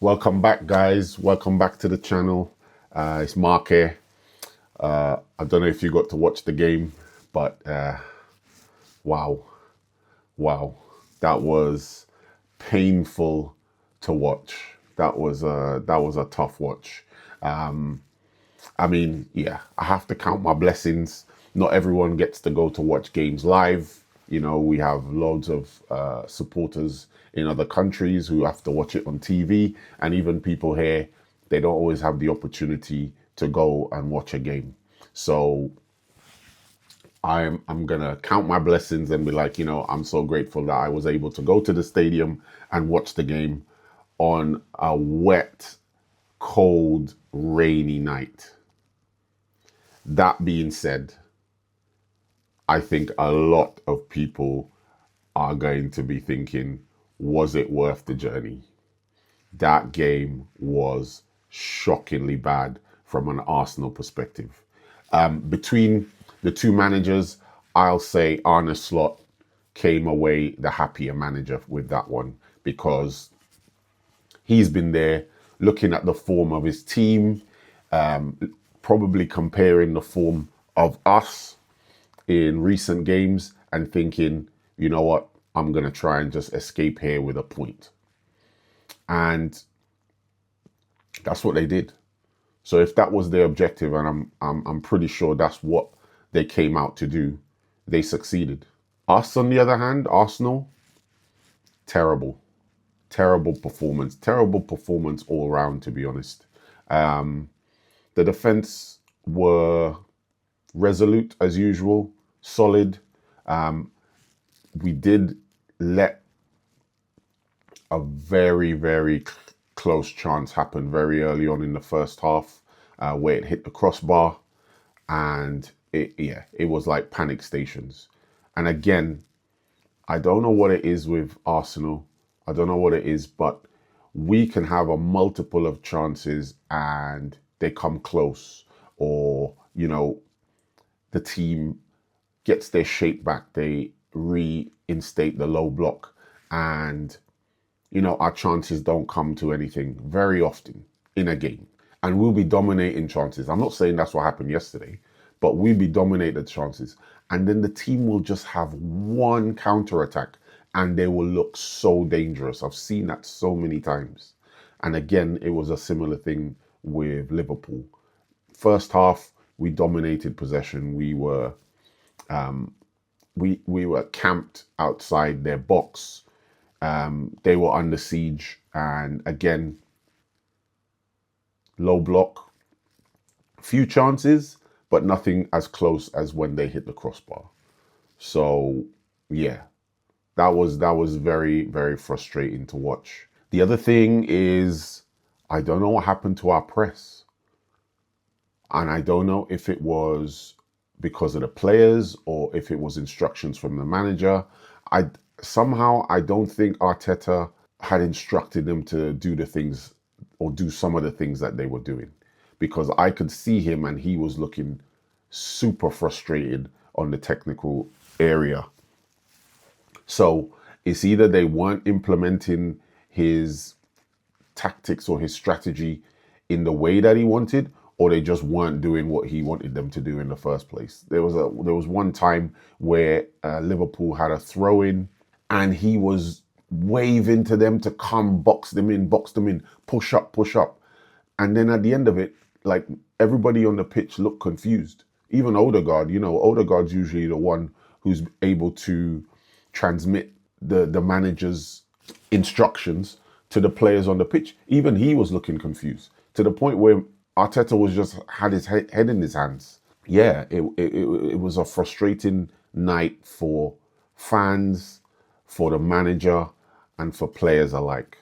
Welcome back, guys. Welcome back to the channel. It's Mark here. I don't know if you got to watch the game, but wow, wow, that was painful to watch. That was a tough watch. I mean, yeah, I have to count my blessings. Not everyone gets to go to watch games live. You know, we have loads of supporters in other countries who have to watch it on TV, and even people here, they don't always have the opportunity to go and watch a game. So I'm gonna count my blessings and be like, I'm so grateful that I was able to go to the stadium and watch the game on a wet, cold, rainy night. That being said, I think a lot of people are going to be thinking, was it worth the journey? That game was shockingly bad from an Arsenal perspective. Between the two managers, I'll say Arne Slot came away the happier manager with that one because he's been there looking at the form of his team, probably comparing the form of us in recent games and thinking, you know what, I'm going to try and just escape here with a point. And that's what they did. So if that was their objective, and I'm pretty sure that's what they came out to do, they succeeded. Us, on the other hand, Arsenal, terrible, terrible performance all around, to be honest. The defense were resolute as usual, solid. We did let a very, very close chance happen very early on in the first half, where it hit the crossbar, and it was like panic stations. And again, I don't know what it is with Arsenal. I don't know what it is, but we can have a multiple of chances and they come close, or the team gets their shape back. They reinstate the low block, and our chances don't come to anything very often in a game. And we'll be dominating chances. I'm not saying that's what happened yesterday, but we'll be dominated chances. And then the team will just have one counter attack and they will look so dangerous. I've seen that so many times. And again, it was a similar thing with Liverpool. First half, we dominated possession. We were we were camped outside their box. They were under siege, and again, low block, few chances, but nothing as close as when they hit the crossbar. So yeah, that was very, very frustrating to watch. The other thing is, I don't know what happened to our press, and I don't know if it was because of the players or if it was instructions from the manager. I don't think Arteta had instructed them to do the things or do some of the things that they were doing, because I could see him and he was looking super frustrated on the technical area. So it's either they weren't implementing his tactics or his strategy in the way that he wanted, or they just weren't doing what he wanted them to do in the first place. There was one time where Liverpool had a throw in, and he was waving to them to come box them in, push up, push up. And then at the end of it, like, everybody on the pitch looked confused. Even Odegaard, Odegaard's usually the one who's able to transmit the manager's instructions to the players on the pitch. Even he was looking confused, to the point where Arteta was just had his head in his hands. Yeah, it was a frustrating night for fans, for the manager, and for players alike.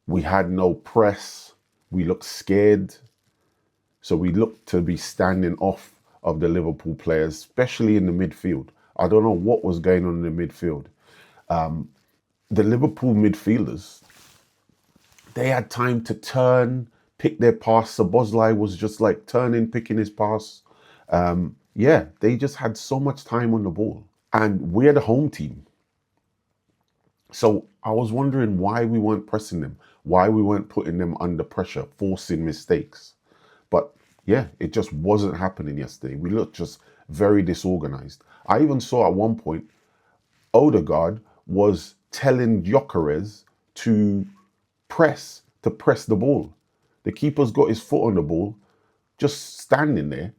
We had no press. We looked scared. So we looked to be standing off of the Liverpool players, especially in the midfield. I don't know what was going on in the midfield. The Liverpool midfielders, they had time to turn, pick their pass. Szoboszlai was just like turning, picking his pass. They just had so much time on the ball. And we're the home team. So I was wondering why we weren't pressing them, why we weren't putting them under pressure, forcing mistakes. But yeah, it just wasn't happening yesterday. We looked just very disorganized. I even saw at one point Odegaard was telling Gyokeres to press the ball. The keeper's got his foot on the ball, just standing there.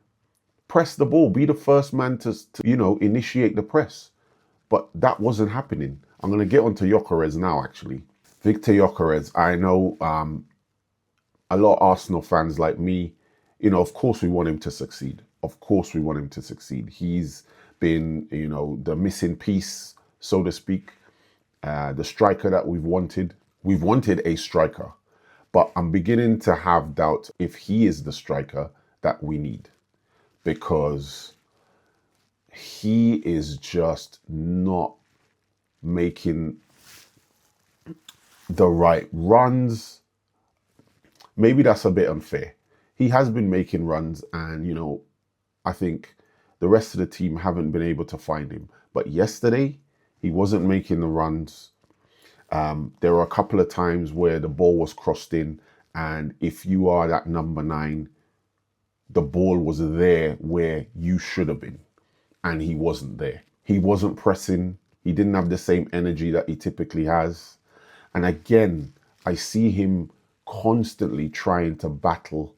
Press the ball, be the first man to initiate the press. But that wasn't happening. I'm going to get onto Gyokeres now, actually. Victor Gyokeres, I know a lot of Arsenal fans like me, of course we want him to succeed. Of course we want him to succeed. He's been, the missing piece, so to speak, the striker that we've wanted. We've wanted a striker, but I'm beginning to have doubt if he is the striker that we need, because he is just not making the right runs. Maybe that's a bit unfair. He has been making runs, and I think the rest of the team haven't been able to find him. But yesterday, he wasn't making the runs. There were a couple of times where the ball was crossed in, and if you are that number 9, the ball was there where you should have been, and he wasn't there. He wasn't pressing. He didn't have the same energy that he typically has. And again, I see him constantly trying to battle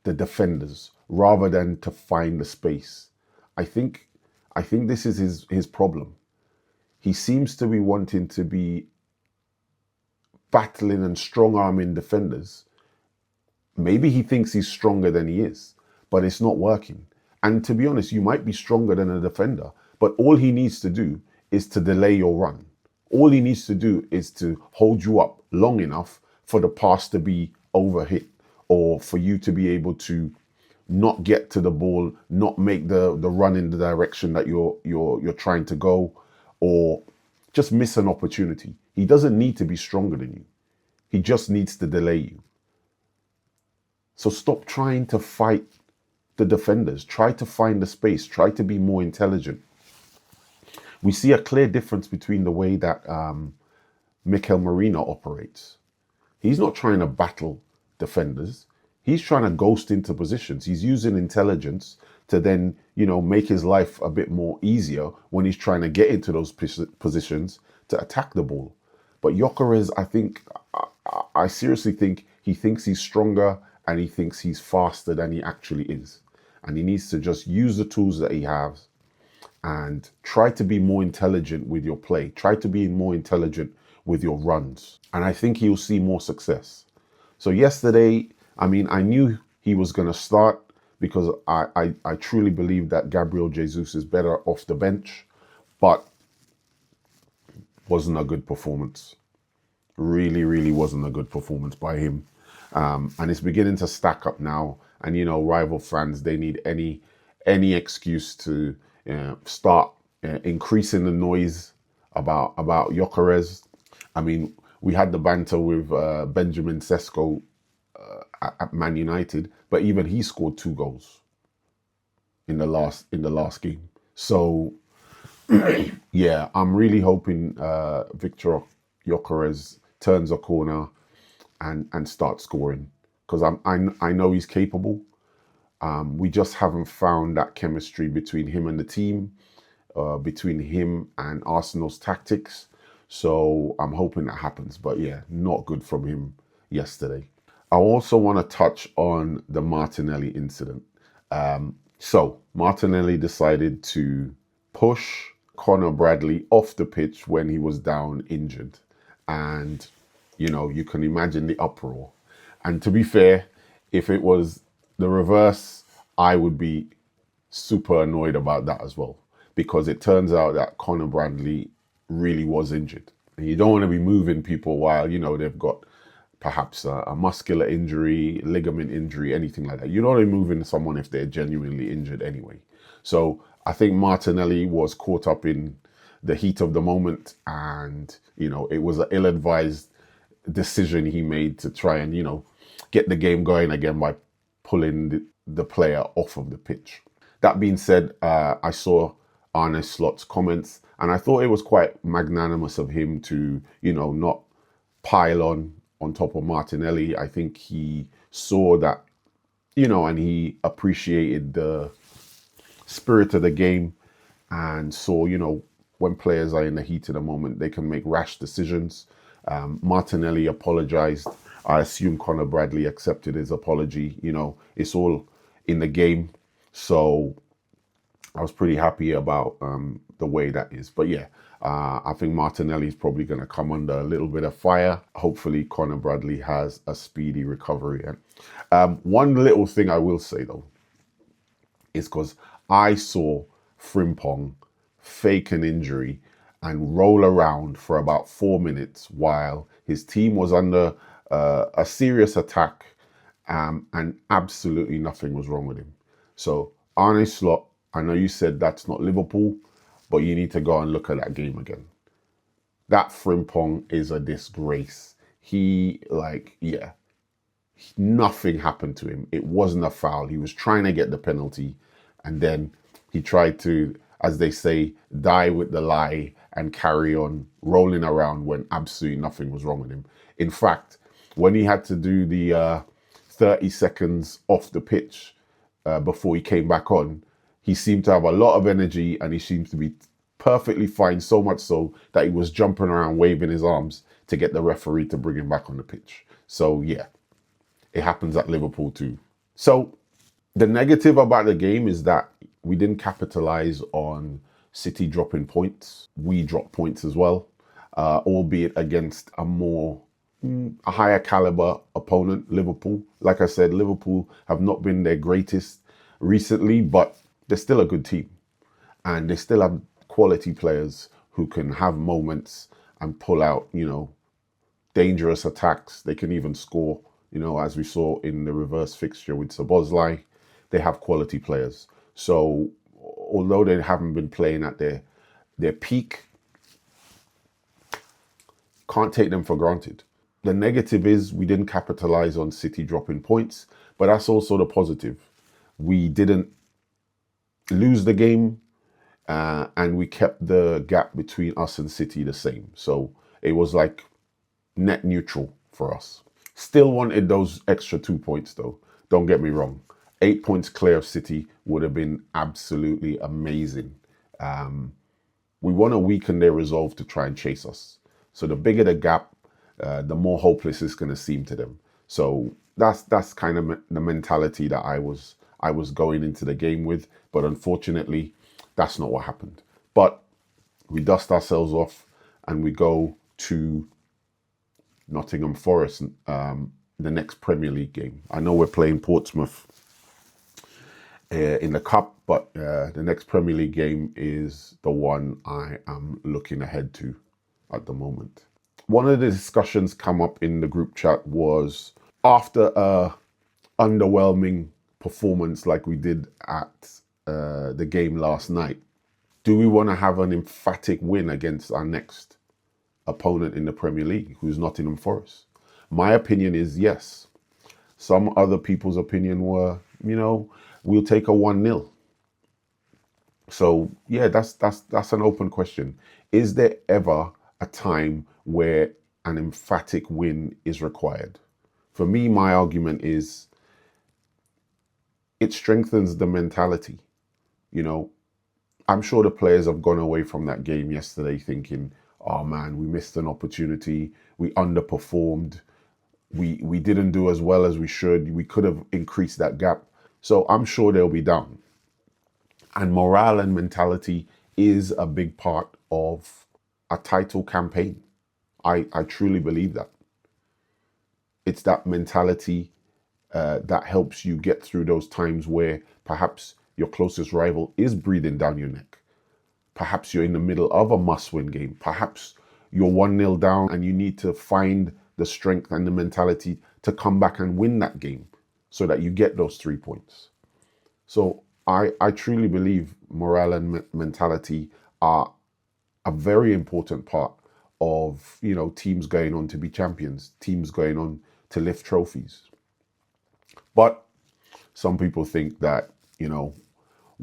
the defenders rather than to find the space. I think this is his problem. He seems to be wanting to be battling and strong-arming defenders. Maybe he thinks he's stronger than he is, but it's not working. And to be honest, you might be stronger than a defender, but all he needs to do is to delay your run. All he needs to do is to hold you up long enough for the pass to be overhit, or for you to be able to not get to the ball, not make the run in the direction that you're trying to go, or just miss an opportunity. He doesn't need to be stronger than you. He just needs to delay you. So stop trying to fight the defenders. Try to find the space. Try to be more intelligent. We see a clear difference between the way that Mikel Merino operates. He's not trying to battle defenders. He's trying to ghost into positions. He's using intelligence to then, make his life a bit more easier when he's trying to get into those positions to attack the ball. But Gyokeres, I seriously think he thinks he's stronger and he thinks he's faster than he actually is. And he needs to just use the tools that he has and try to be more intelligent with your play. Try to be more intelligent with your runs. And I think he'll see more success. So yesterday, I knew he was going to start because I truly believe that Gabriel Jesus is better off the bench, but wasn't a good performance. Really wasn't a good performance by him. And it's beginning to stack up now. And, rival fans, they need any excuse to start increasing the noise about Gyokeres. We had the banter with Benjamin Sesko at Man United, but even he scored 2 goals in the last game. So yeah, I'm really hoping Victor Gyokeres turns a corner and starts scoring, because I know he's capable. We just haven't found that chemistry between him and the team, between him and Arsenal's tactics. So I'm hoping that happens. But yeah, not good from him yesterday. I also want to touch on the Martinelli incident. So Martinelli decided to push Conor Bradley off the pitch when he was down injured. And, you can imagine the uproar. And to be fair, if it was the reverse, I would be super annoyed about that as well, because it turns out that Conor Bradley really was injured. And you don't want to be moving people while, they've got perhaps a muscular injury, ligament injury, anything like that. You don't want to be moving someone if they're genuinely injured anyway. So I think Martinelli was caught up in the heat of the moment, and, it was an ill-advised decision he made to try and, get the game going again by pulling the player off of the pitch. That being said, I saw Arne Slot's comments. And I thought it was quite magnanimous of him to, not pile on top of Martinelli. I think he saw that, and he appreciated the spirit of the game and saw, when players are in the heat of the moment, they can make rash decisions. Martinelli apologized. I assume Conor Bradley accepted his apology. It's all in the game. So I was pretty happy about the way that is. But yeah, I think Martinelli is probably going to come under a little bit of fire. Hopefully Conor Bradley has a speedy recovery. One little thing I will say though, is because I saw Frimpong fake an injury and roll around for about 4 minutes while his team was under a serious attack, and absolutely nothing was wrong with him. So Arne Slot, I know you said that's not Liverpool, but you need to go and look at that game again. That Frimpong is a disgrace. Nothing happened to him. It wasn't a foul. He was trying to get the penalty, and then he tried to, as they say, die with the lie and carry on rolling around when absolutely nothing was wrong with him. In fact, when he had to do the 30 seconds off the pitch before he came back on, he seemed to have a lot of energy and he seemed to be perfectly fine, so much so that he was jumping around waving his arms to get the referee to bring him back on the pitch. So yeah, it happens at Liverpool too. So the negative about the game is that we didn't capitalize on City dropping points. We dropped points as well, albeit against a higher caliber opponent, Liverpool. Like I said, Liverpool have not been their greatest recently, but they're still a good team. And they still have quality players who can have moments and pull out, dangerous attacks. They can even score, as we saw in the reverse fixture with Szoboszlai. They have quality players. So although they haven't been playing at their peak, can't take them for granted. The negative is we didn't capitalize on City dropping points, but that's also the positive. We didn't lose the game, and we kept the gap between us and City the same. So it was like net neutral for us. Still wanted those extra 2 points though. Don't get me wrong. 8 points clear of City would have been absolutely amazing. We want to weaken their resolve to try and chase us. So the bigger the gap, the more hopeless it's going to seem to them. So that's kind of the mentality that I was going into the game with. But unfortunately, that's not what happened. But we dust ourselves off and we go to Nottingham Forest, the next Premier League game. I know we're playing Portsmouth in the Cup, but the next Premier League game is the one I am looking ahead to at the moment. One of the discussions come up in the group chat was, after a underwhelming performance like we did at the game last night, do we want to have an emphatic win against our next opponent in the Premier League, who's Nottingham Forest? My opinion is yes. Some other people's opinion were, we'll take a 1-0. So yeah, that's an open question. Is there ever a time where an emphatic win is required? For me, my argument is it strengthens the mentality. I'm sure the players have gone away from that game yesterday thinking, oh man, we missed an opportunity. We underperformed. We didn't do as well as we should. We could have increased that gap. So I'm sure they'll be down. And morale and mentality is a big part of a title campaign. I truly believe that. It's that mentality that helps you get through those times where perhaps your closest rival is breathing down your neck. Perhaps you're in the middle of a must-win game. Perhaps you're 1-0 down and you need to find the strength and the mentality to come back and win that game so that you get those 3 points. So I truly believe morale and mentality are a very important part of, teams going on to be champions, teams going on to lift trophies. But some people think that,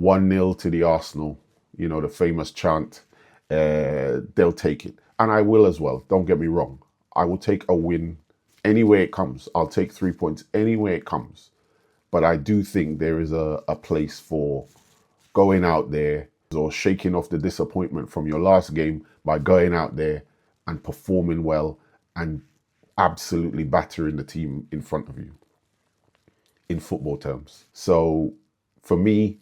1-0 to the Arsenal the famous chant, they'll take it. And I will as well. Don't get me wrong. I will take a win any way it comes. I'll take 3 points any way it comes. But I do think there is a place for going out there or shaking off the disappointment from your last game by going out there and performing well and absolutely battering the team in front of you in football terms. So for me,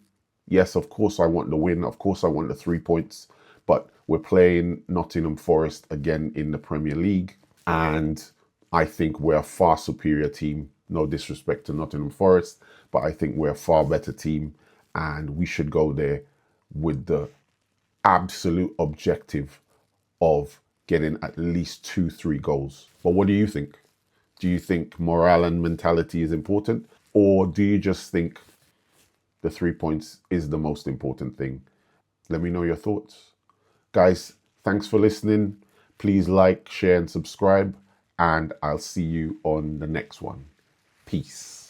yes, of course I want the win. Of course I want the 3 points. But we're playing Nottingham Forest again in the Premier League. And I think we're a far superior team. No disrespect to Nottingham Forest, but I think we're a far better team. And we should go there with the absolute objective of getting at least 2-3 goals. But what do you think? Do you think morale and mentality is important? Or do you just think the 3 points is the most important thing? Let me know your thoughts. Guys, thanks for listening. Please like, share, and subscribe. And I'll see you on the next one. Peace.